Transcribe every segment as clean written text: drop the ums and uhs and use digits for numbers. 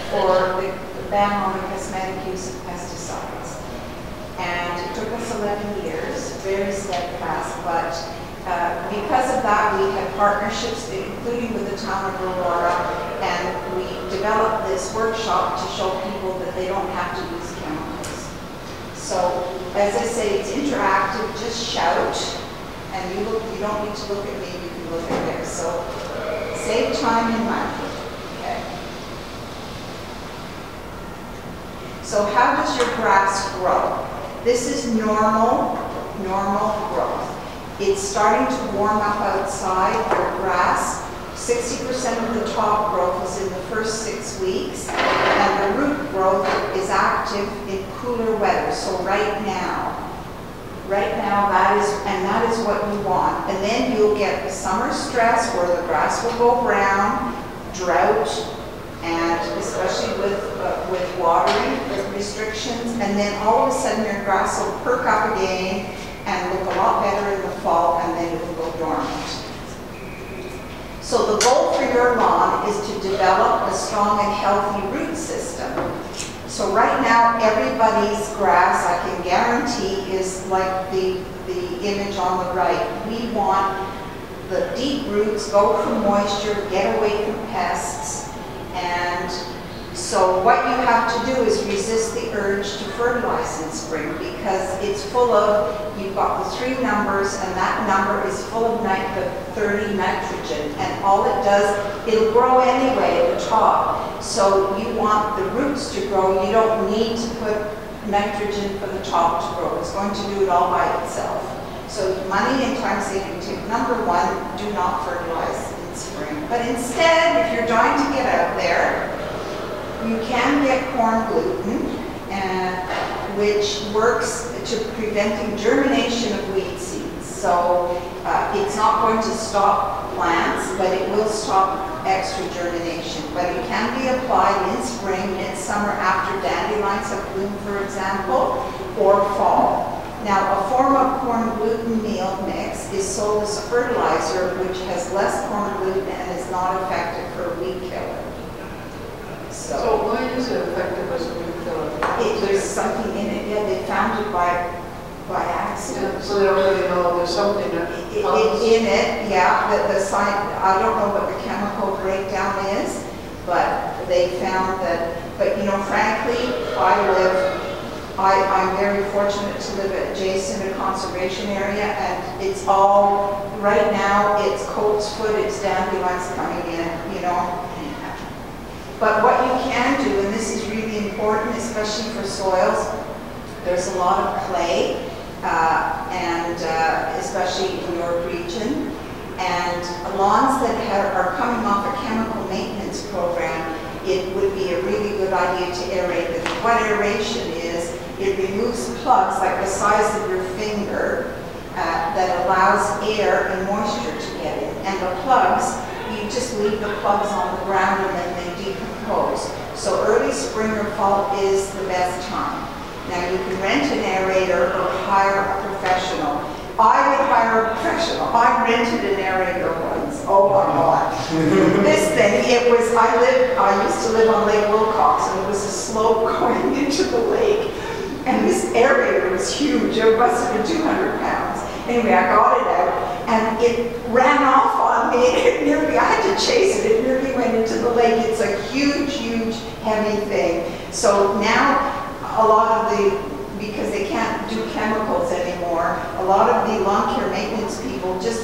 for the ban on the cosmetic use of pesticides. And it took us 11 years, very steadfast, but because of that, we had partnerships, including with the town of Aurora, and we developed this workshop to show people that they don't have to use chemicals. So, as I say, it's interactive, just shout, and you don't need to look at me, you can look at there. So, save time and money. Okay. So, how does your grass grow? This is normal growth. It's starting to warm up outside. Your grass, 60% of the top growth is in the first 6 weeks, and the root growth is active in cooler weather. So right now that is what you want. And then you'll get the summer stress where the grass will go brown, drought, and especially with watering restrictions, and then all of a sudden your grass will perk up again and look a lot better in the fall, and then it will go dormant. So the goal for your lawn is to develop a strong and healthy root system. So right now, everybody's grass, I can guarantee, is like the image on the right. We want the deep roots, go for moisture, get away from pests, and so what you have to do is resist the urge to fertilize in spring, because it's full of, you've got the 3 numbers, and that number is full of 30 nitrogen, and all it does, it'll grow anyway at the top. So you want the roots to grow. You don't need to put nitrogen for the top to grow. It's going to do it all by itself. So money and time saving tip number 1, do not fertilize in spring. But instead, if you're trying to get out there, you can get corn gluten, which works to preventing germination of weed seeds. So it's not going to stop plants, but it will stop extra germination. But it can be applied in spring, midsummer, after dandelions have bloomed, for example, or fall. Now, a form of corn gluten meal mix is sold as a fertilizer, which has less corn gluten and is not effective for a weed killer. So why is it effective as a weed killer? There's something in it. Yeah, they found it by accident. Yeah, so they don't really know there's something that in it. Yeah, the I don't know what the chemical breakdown is, but they found that. But you know, frankly, I'm very fortunate to live adjacent to a conservation area, and it's all right now. It's colt's foot, it's dandelions coming in. You know. But what you can do, and this is really important, especially for soils, there's a lot of clay, and especially in your region, and lawns that are coming off a chemical maintenance program, it would be a really good idea to aerate them. What aeration is, it removes plugs like the size of your finger that allows air and moisture to get in. And the plugs, you just leave the plugs on the ground and then they decompose. So early spring or fall is the best time. Now you can rent an aerator or hire a professional. I would hire a professional. I rented an aerator once. Oh my God. This thing, I used to live on Lake Wilcox, and it was a slope going into the lake. And this aerator was huge. It must have been 200 pounds. Anyway, I got it out, and it ran off on me. I had to chase it. It nearly went into the lake. It's a huge, huge, heavy thing. So now, because they can't do chemicals anymore, a lot of the lawn care maintenance people just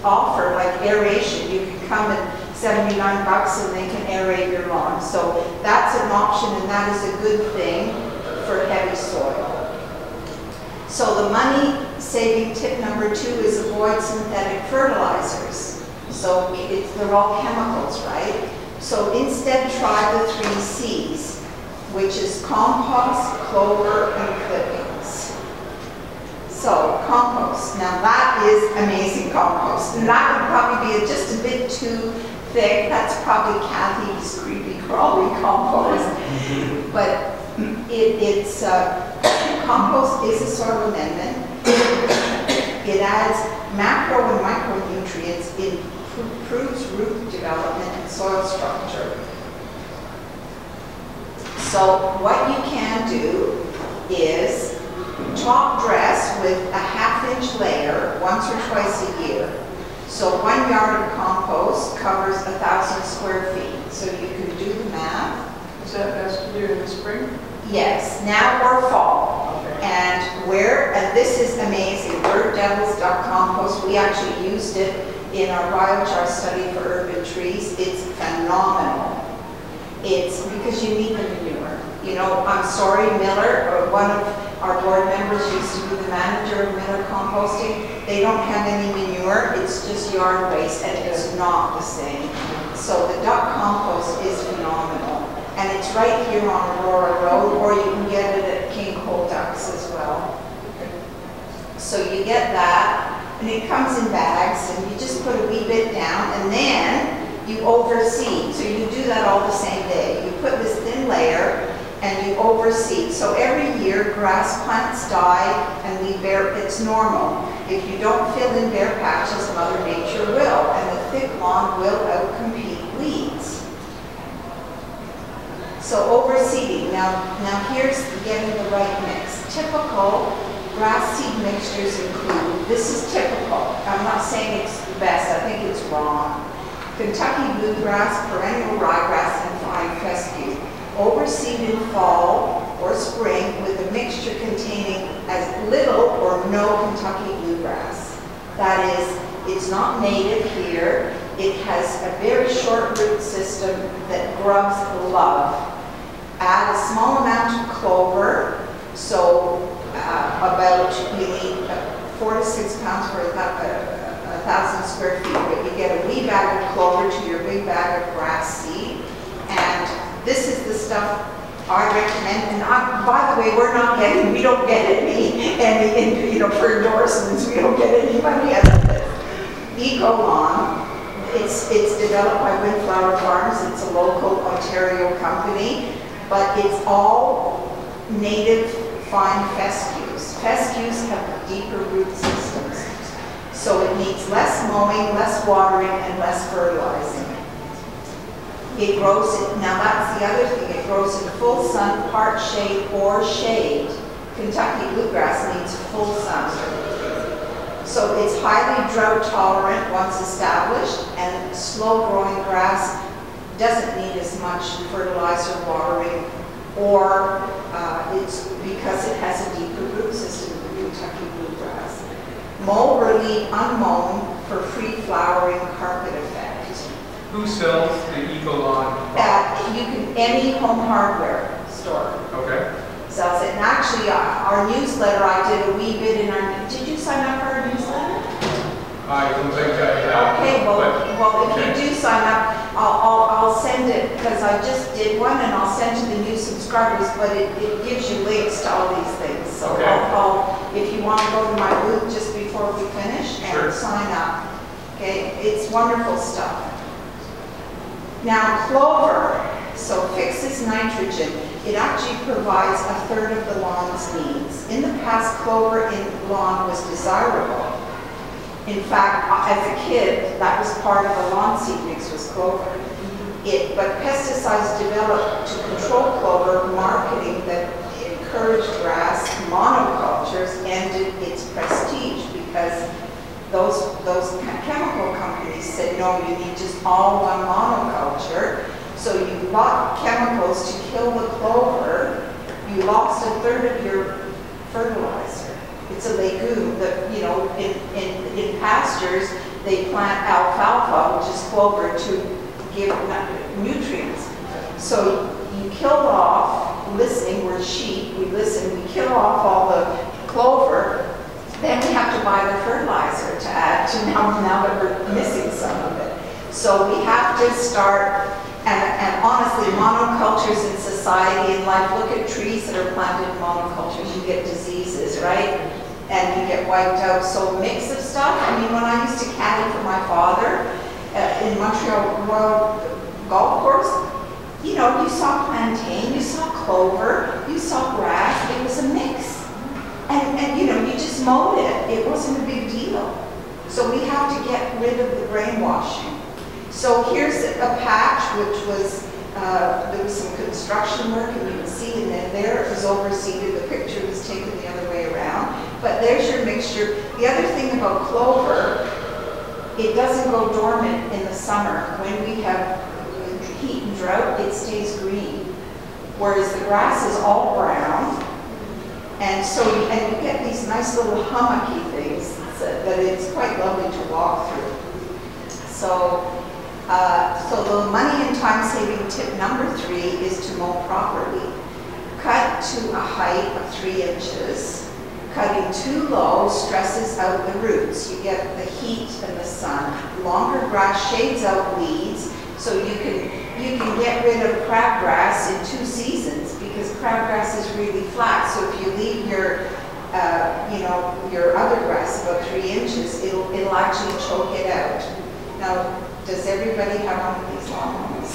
offer like aeration. You can come at $79 and they can aerate your lawn. So that's an option, and that is a good thing for heavy soil. So the money-saving tip number 2 is avoid synthetic fertilizers. So they're all chemicals, right? So instead try the 3 C's, which is compost, clover, and clippings. So compost, now that is amazing compost. And that would probably be just a bit too thick. That's probably Kathy's creepy crawly compost. But compost is a soil amendment. It adds macro and micronutrients, it improves root development and soil structure. So what you can do is top dress with a ½ inch layer once or twice a year. So 1 yard of compost covers 1,000 square feet. So you can do the math. Is that best to do in the spring? Yes, now or fall. Okay. And this is amazing, Bird Devil's duck compost. We actually used it in our biochar study for urban trees. It's phenomenal. It's because you need the manure. You know, I'm sorry, Miller, one of our board members used to be the manager of Miller Composting. They don't have any manure, it's just yard waste, and it's not the same. So the duck compost is phenomenal. And it's right here on Aurora Road, or you can get it at King Cole Ducks as well. So you get that, and it comes in bags, and you just put a wee bit down, and then you overseed. So you do that all the same day. You put this thin layer, and you overseed. So every year, grass plants die, and leave bare. It's normal. If you don't fill in bare patches, Mother Nature will, and the thick lawn will outcompete weeds. So overseeding. Now here's getting the right mix. Typical grass seed mixtures include, this is typical. I'm not saying it's the best, I think it's wrong. Kentucky bluegrass, perennial ryegrass, and fine fescue. Overseed in fall or spring with a mixture containing as little or no Kentucky bluegrass. That is, it's not native here. It has a very short root system that grubs love. Add a small amount of clover, so you need 4 to 6 pounds for 1,000 square feet, but you get a wee bag of clover to your big bag of grass seed. And this is the stuff I recommend. And by the way, we don't get any for endorsements. We don't get any money out of this. Eco Lawn. It's developed by Windflower Farms. It's a local Ontario company, but it's all native fine fescues. Fescues have deeper root systems, so it needs less mowing, less watering, and less fertilizing. It grows, now that's the other thing, it grows in full sun, part shade, or shade. Kentucky bluegrass needs full sun. So it's highly drought tolerant once established, and slow growing grass doesn't need as much fertilizer, watering, or it's because it has a deeper root system than Kentucky bluegrass. Mow or leave unmown for free flowering carpet effect. Who sells the Eco Lawn? You can, any home hardware store. Okay. Sells it. And actually, our newsletter, I did a wee bit in our, did you sign up for our newsletter? I don't think I have. Okay, well, if you do sign up, I'll send it, because I just did one, and I'll send to the new subscribers, but it gives you links to all these things. So okay. If you want to go to my booth just before we finish and sure. sign up. Okay, it's wonderful stuff. Now clover, so fixes nitrogen. It actually provides 1/3 of the lawn's needs. In the past, clover in lawn was desirable. In fact, as a kid, that was part of the lawn seed mix, was clover. But pesticides developed to control clover, marketing that encouraged grass monocultures ended its prestige, because those chemical companies said, no, you need just all one monoculture. So you bought chemicals to kill the clover, you lost 1/3 of your fertilizer. It's a legume that, in pastures, they plant alfalfa, which is clover, to give nutrients. So you killed off, listening, we're sheep, we listen, we kill off all the clover, then we have to buy the fertilizer to add to now that we're missing some of it. So we have to start, and honestly, monocultures in society and life, look at trees that are planted in monocultures, you get diseases, right? And you get wiped out. So a mix of stuff. I mean, when I used to caddy for my father in Montreal Royal Golf Course, you saw plantain, you saw clover, you saw grass. It was a mix. And you just mowed it. It wasn't a big deal. So we have to get rid of the brainwashing. So here's a patch which was, there was some construction construction work, and you can see, and then there it was overseeded. The picture was taken the other way around. But there's your mixture. The other thing about clover, it doesn't go dormant in the summer. When we have heat and drought, it stays green. Whereas the grass is all brown. And so you get these nice little hummocky things that it's quite lovely to walk through. So the money and time saving tip number 3 is to mow properly. Cut to a height of 3 inches. Cutting too low stresses out the roots. You get the heat and the sun. Longer grass shades out weeds, so you can get rid of crabgrass in 2 seasons, because crabgrass is really flat. So if you leave your your other grass about 3 inches, it'll actually choke it out. Now, does everybody have one of these lawnmowers?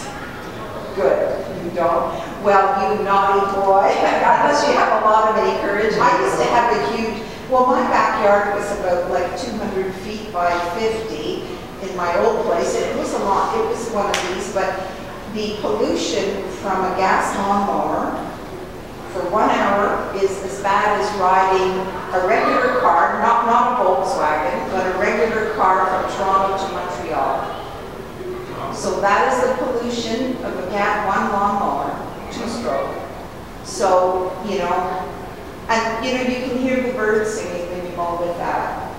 Good. You don't? Well, you naughty boy. Unless you have a lot of acreage. I used to have a huge, my backyard was about like 200 feet by 50 in my old place. It was a lot. It was one of these, but the pollution from a gas lawnmower for 1 hour is as bad as riding a regular car, not a Volkswagen, but a regular car from Toronto to Montreal. So that is the pollution of a one lawnmower, 2-stroke. So, and you can hear the birds singing when you mow with that.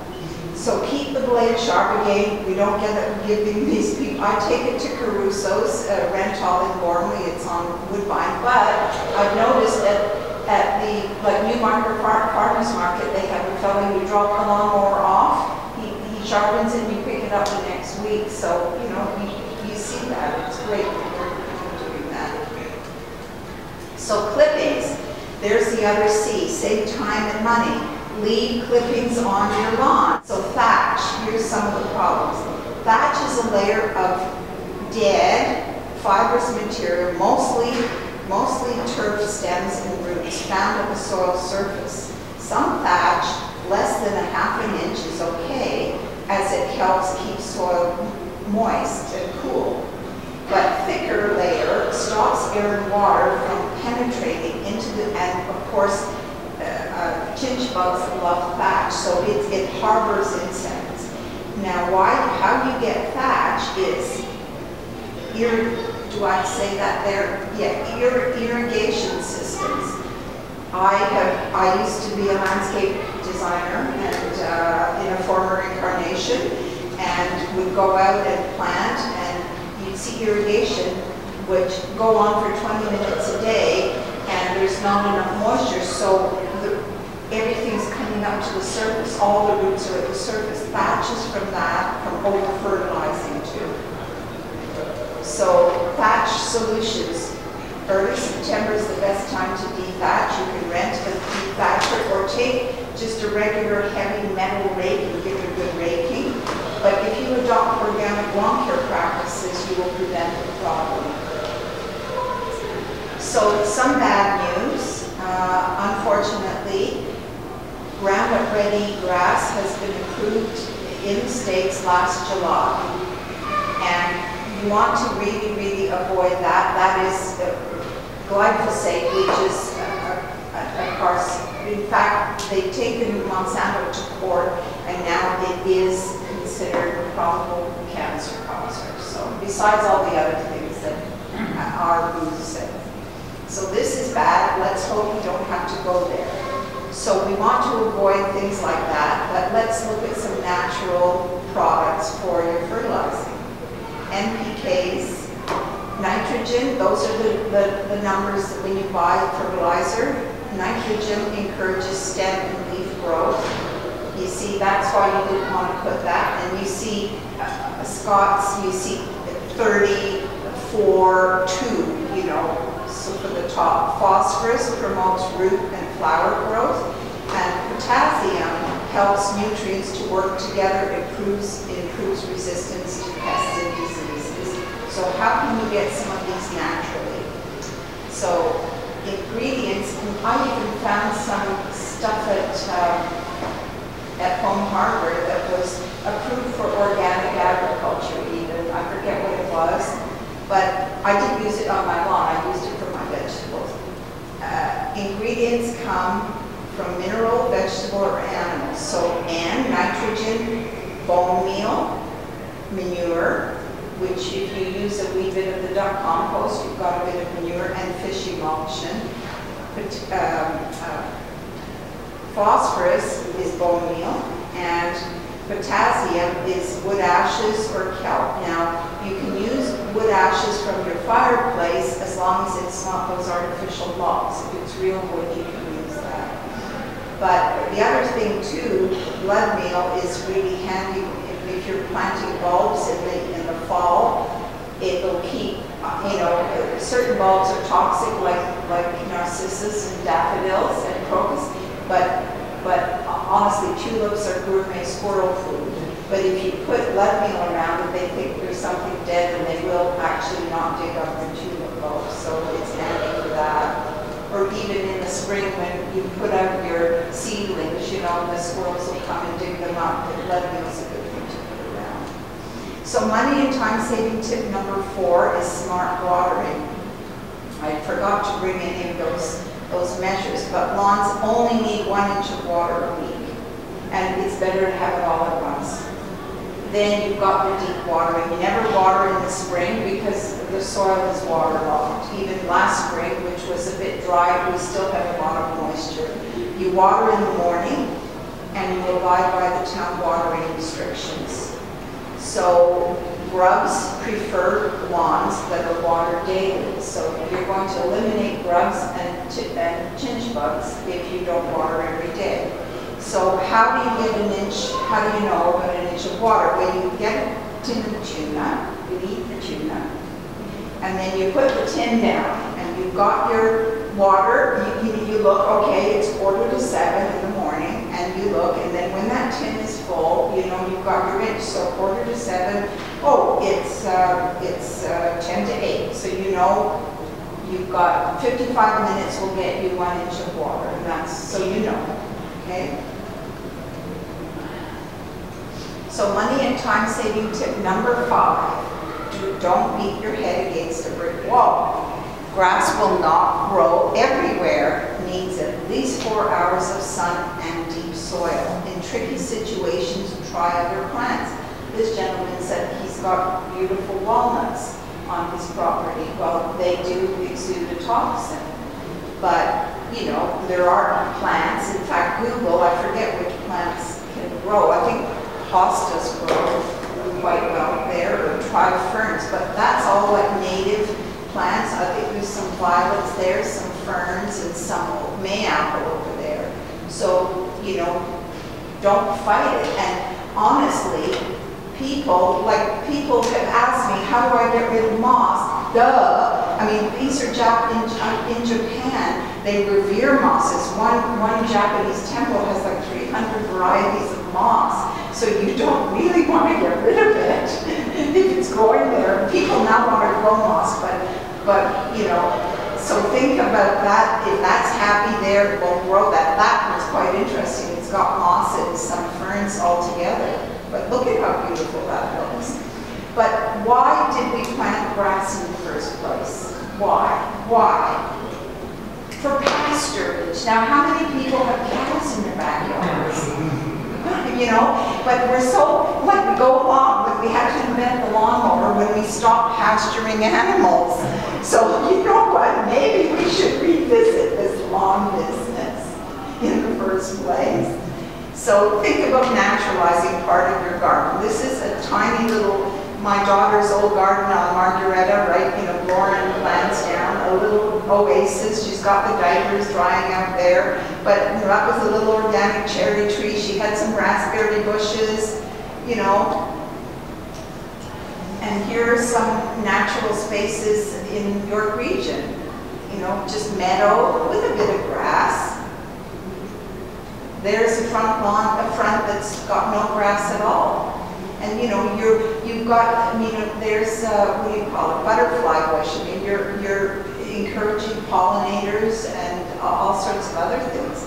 So keep the blade sharp. Again, we don't get it giving these people. I take it to Caruso's rental in Gormley. It's on Woodbine. But I've noticed at the Newmarket Farmers Market, they have a fellow who drop the lawnmower off. He sharpens it and you pick it up the next week. So, you see that. It's great that you're doing that. So clippings. There's the other C. Save time and money. Leave clippings on your lawn. So thatch, here's some of the problems. Thatch is a layer of dead, fibrous material, mostly turf stems and roots found at the soil surface. Some thatch, less than a ½ inch, is okay, as it helps keep soil moist and cool. But thicker layer stops air and water from penetrating into and of course, chinch bugs love thatch, so it harbors insects. Now, how you get thatch is, do I say that there? Yeah, irrigation systems. I used to be a landscape designer and in a former incarnation, and would go out and plant, and you'd see irrigation which go on for 20 minutes a day, and there's not enough moisture, so everything's coming up to the surface. All the roots are at the surface. Thatch is from that, from over-fertilizing too. So thatch solutions. Early September is the best time to dethatch. You can rent a dethatcher or take just a regular heavy metal rake and give it a good raking. But if you adopt organic lawn care practices, you will prevent the problem. So some bad news. Unfortunately, Roundup Ready grass has been approved in the States last July. And you want to really, really avoid that. That is glyphosate, which is, of course, in fact, they've taken Monsanto to court, and now it is considered a probable cancer causer. So besides all the other things that our rules say. So this is bad. Let's hope we don't have to go there. So we want to avoid things like that, but let's look at some natural products for your fertilizing. NPKs, nitrogen, those are the numbers that when you buy fertilizer. Nitrogen encourages stem and leaf growth. You see, that's why you didn't want to put that. And you see Scott's, you see 30, 4, 2, so for the top. Phosphorus promotes root and flower growth, and potassium helps nutrients to work together, improves resistance to pests and diseases. So how can you get some of these naturally? So ingredients, I even found some stuff at Home Harbor that was approved for organic agriculture even. I forget what it was, but I didn't use it on my lawn. I used it for my vegetables. come from mineral, vegetable, or animal. So N, nitrogen, bone meal, manure, which if you use a wee bit of the duck compost, you've got a bit of manure, and fish emulsion. Phosphorus is bone meal, and potassium is wood ashes or kelp. Now, you can use wood ashes from your fireplace as long as it's not those artificial logs. If it's real wood, you can use that. But the other thing too, blood meal is really handy if you're planting bulbs in the fall. It will keep, certain bulbs are toxic like narcissus and daffodils and crocus, but honestly, tulips are gourmet squirrel food. But if you put blood meal around it, they think there's something dead and they will actually not dig up your tulip bulbs. So it's handy for that. Or even in the spring when you put out your seedlings, the squirrels will come and dig them up. The blood meal is a good thing to put around. So money and time-saving tip number 4 is smart watering. I forgot to bring any of those measures, but lawns only need 1 inch of water a week, and it's better to have it all at once. Then you've got the deep watering. You never water in the spring because the soil is waterlogged. Even last spring, which was a bit dry, we still had a lot of moisture. You water in the morning, and you abide by the town watering restrictions. So grubs prefer lawns that are watered daily. So you're going to eliminate grubs and chinch bugs if you don't water every day. So how do you get an inch, how do you know about an inch of water? Well, you get a tin of tuna, you eat the tuna, and then you put the tin down, and you've got your water, you look, okay, it's 6:45 in the morning, and you look, and then when that tin is full, you've got your inch, so 6:45, oh, it's 10 to 8, so you've got 55 minutes will get you 1 inch of water, and that's, so okay? So money and time saving tip number 5, don't beat your head against a brick wall. Grass will not grow everywhere, needs at least 4 hours of sun and deep soil. In tricky situations, try other plants. This gentleman said he's got beautiful walnuts on his property. Well, they do exude a toxin, but there are plants. In fact, Google, I forget which plants can grow. I think hostas grow quite well there, or try ferns, but that's all like native plants. I think there's some violets there, some ferns, and some mayapple over there. So, don't fight it. And honestly, people have asked me, how do I get rid of moss? Duh. I mean, these are in Japan, they revere mosses. One Japanese temple has like 300 varieties of moss. So you don't really want to get rid of it if it's growing there. People now want to grow moss, but so think about that. If that's happy there, it will grow that. That one's quite interesting. It's got moss and some ferns all together. But look at how beautiful that looks. But why did we plant grass in the first place? Why? For pasturage. Now, how many people have cows in their backyards? But we're so, we go along, but we had to invent the lawnmower when we stopped pasturing animals. So, you know what, maybe we should revisit this lawn business in the first place. So think about naturalizing part of your garden. This is a tiny little, my daughter's old garden on Margaretta, right, Lauren plants down, a little oasis. She's got the diapers drying out there. But that was a little organic cherry tree. She had some raspberry bushes, And here are some natural spaces in your region. Just meadow with a bit of grass. There's a front lawn, a front that's got no grass at all. And you've got, there's, what do you call it, butterfly bush. You're encouraging pollinators and all sorts of other things.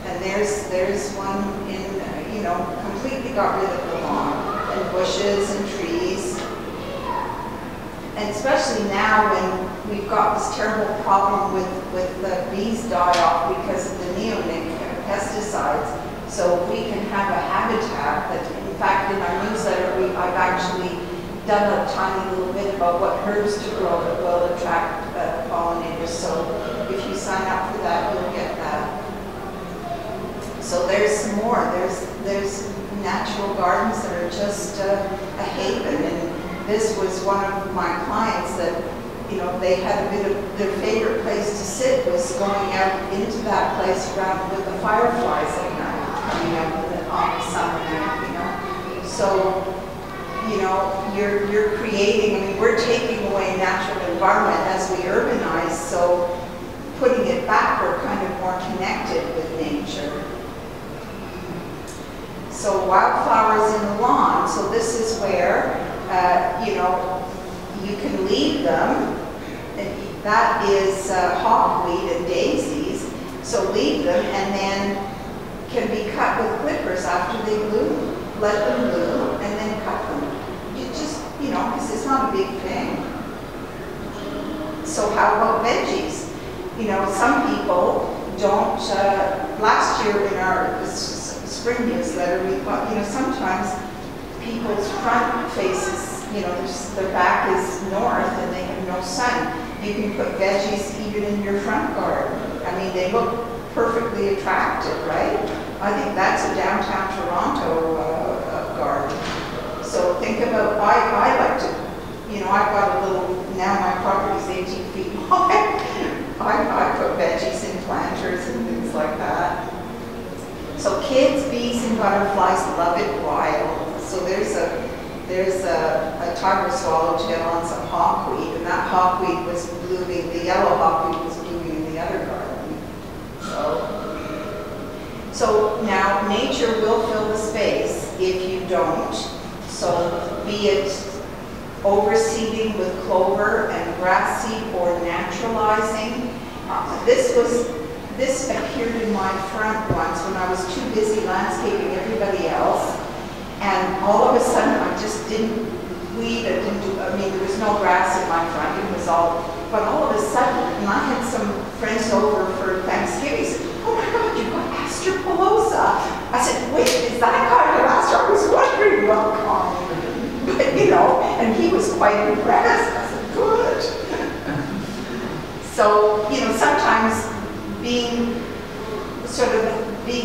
And there's one in, completely got rid of the lawn, and bushes and trees. And especially now when we've got this terrible problem with the bees die off because of the neonic pesticides. So if we can have a habitat that, in fact, in our newsletter, I've actually done a tiny little bit about what herbs to grow that will attract pollinators. So if you sign up for that, you'll get that. So there's some more. There's natural gardens that are just a haven. And this was one of my clients that, you know, they had a bit of their favorite place to sit was going out into that place around with the fireflies at night, coming out on the summer night, you know. So, you know, you're creating, I mean, we're taking away natural environment as we urbanize, so putting it back, we're kind of more connected with nature. So wildflowers in the lawn, so this is where, you know, you can leave them. That is hawkweed and daisies, so leave them and then can be cut with clippers after they bloom. Let them bloom and then cut them. You just, you know, because it's not a big thing. So how about veggies? You know, some people don't, last year in our spring newsletter, we thought, you know, sometimes people's front faces, you know, their back is north and they have no sun. You can put veggies even in your front garden. I mean, they look perfectly attractive, right? I think that's a downtown Toronto garden. So think about, I like to, you know, I've got a little, now my property's 18 feet wide. I put veggies in planters and things like that. So kids, bees, and butterflies love it wild. So there's a tiger swallowtail on some hawkweed, and that hawkweed was blooming, the yellow hawkweed was blooming in the other garden. So now nature will fill the space if you don't. So be it overseeding with clover and grass seed or naturalizing. This appeared in my front once when I was too busy landscaping everybody else. And all of a sudden, I just didn't weed, I mean, there was no grass in my front, it was all, but all of a sudden, and I had some friends over for Thanksgiving, said, oh my God, you've got Aster pilosa. I said, wait, is that kind of aster? I was wondering what kind. But, you know, and he was quite impressed. I said, good. So, you know, sometimes being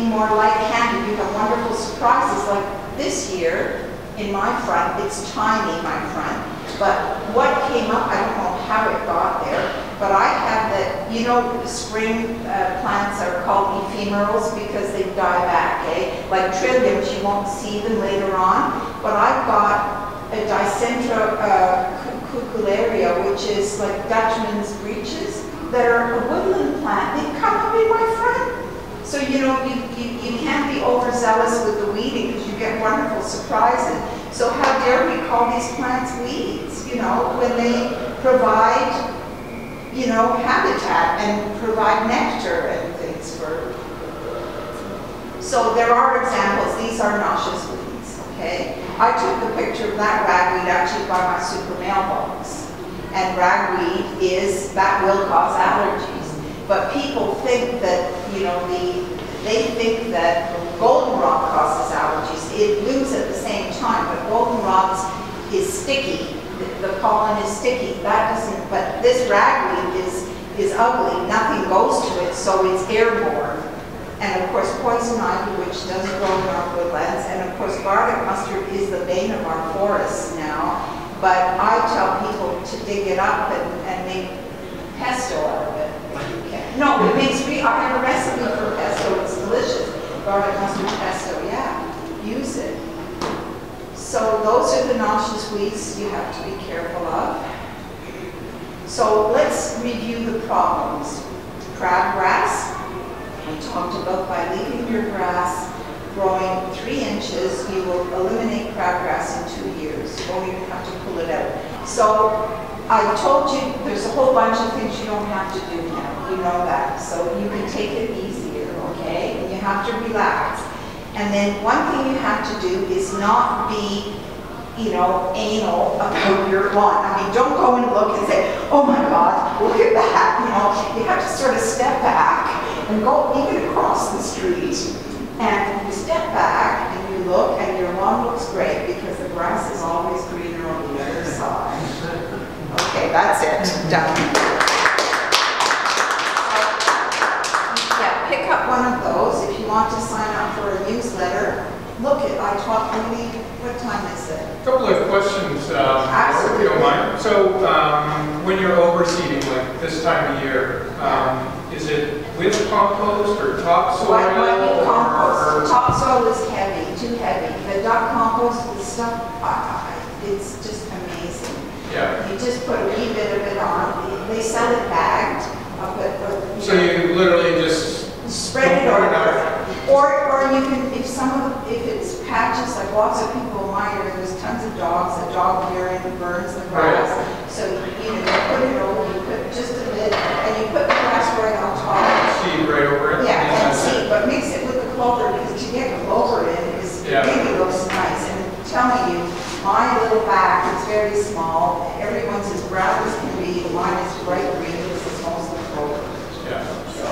more light-handed, you have wonderful surprises. Like this year, in my front, it's tiny, my front, but what came up, I don't know how it got there, but I have the, you know, spring plants are called ephemerals because they die back, eh? Like trilliums, you won't see them later on, but I've got a Dicentra cucularia, which is like Dutchman's breeches, that are a woodland plant. They come up in my front. So, you know, you can't be overzealous with the weeding because you get wonderful surprises. So how dare we call these plants weeds, you know, when they provide, you know, habitat and provide nectar and things for. So there are examples. These are noxious weeds, okay? I took a picture of that ragweed actually by my super mailbox. And ragweed that will cause allergies. But people think that, you know, they think that goldenrod causes allergies. It blooms at the same time, but goldenrod is sticky. The pollen is sticky. That doesn't, but this ragweed is ugly. Nothing goes to it, so it's airborne. And of course, poison ivy, which does grow in our woodlands, and of course, garlic mustard is the bane of our forests now. But I tell people to dig it up and make pesto out of it. No, it makes I have a recipe for pesto. It's delicious. Garlic mustard pesto, yeah. Use it. So those are the noxious weeds you have to be careful of. So let's review the problems. Crabgrass. We talked about by leaving your grass growing 3 inches, you will eliminate crabgrass in 2 years. You won't even have to pull it out. So I told you there's a whole bunch of things you don't have to do now. You know that. So you can take it easier, okay? And you have to relax. And then one thing you have to do is not be, you know, anal about your lawn. I mean, don't go and look and say, oh my God, look at that. You know, you have to sort of step back and go even across the street. And you step back and you look and your lawn looks great because the grass is always greener on the other side. Okay, that's it. Done. Yeah, pick up one of those if you want to sign up for a newsletter. Look at, I talked really, what time is it? A couple of questions, if you don't mind. So, when you're overseeding, like this time of year, is it with compost or topsoil? What you compost? Topsoil is heavy, too heavy. The duck compost, the stuff, it's just amazing. Yeah. You just put a wee bit of it on. They sell it bagged. So you literally just spread it over. Or you can, if it's patches, like lots of people in my area, there's tons of dogs, the dog urine burns the grass. Right. So you put it over, you put just a bit, and you put the grass right on top. Seed right over it? Yeah, and seed, but mix it with the clover, because to get clover in is, really looks nice. And I'm telling you, my little bag is very small. Everyone's as brown as can be. Mine is bright green, this is mostly clover. Yeah. So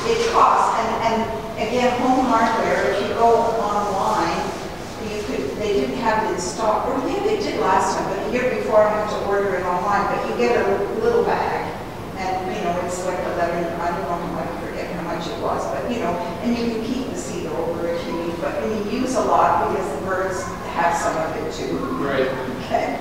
it costs, and again, Home Hardware, if you go online, they didn't have it in stock, or maybe they did last time, but the year before I had to order it online, but you get a little bag, and you know, it's like 11, I don't know, I forget how much it was, but you know, and you can keep the seed over if you need, but you use a lot because the birds have some of it too. Right. Okay.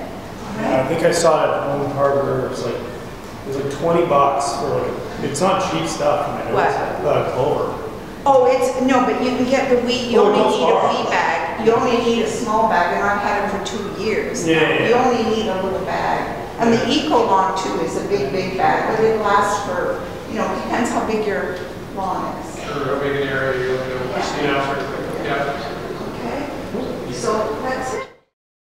Yeah, I think I saw it at Home Hardware, it was like 20 bucks for like, it's not cheap stuff, I know. What? Clover. Oh, no, but you can get the wheat, you only need a wheat bag. You only need a small bag, and I've had it for 2 years. Yeah. You only need a little bag. And the Eco Lawn too is a big, big bag, but it lasts for, you know, depends how big your lawn is. Sure, how big an area you're looking to oversee. Yeah. Okay. So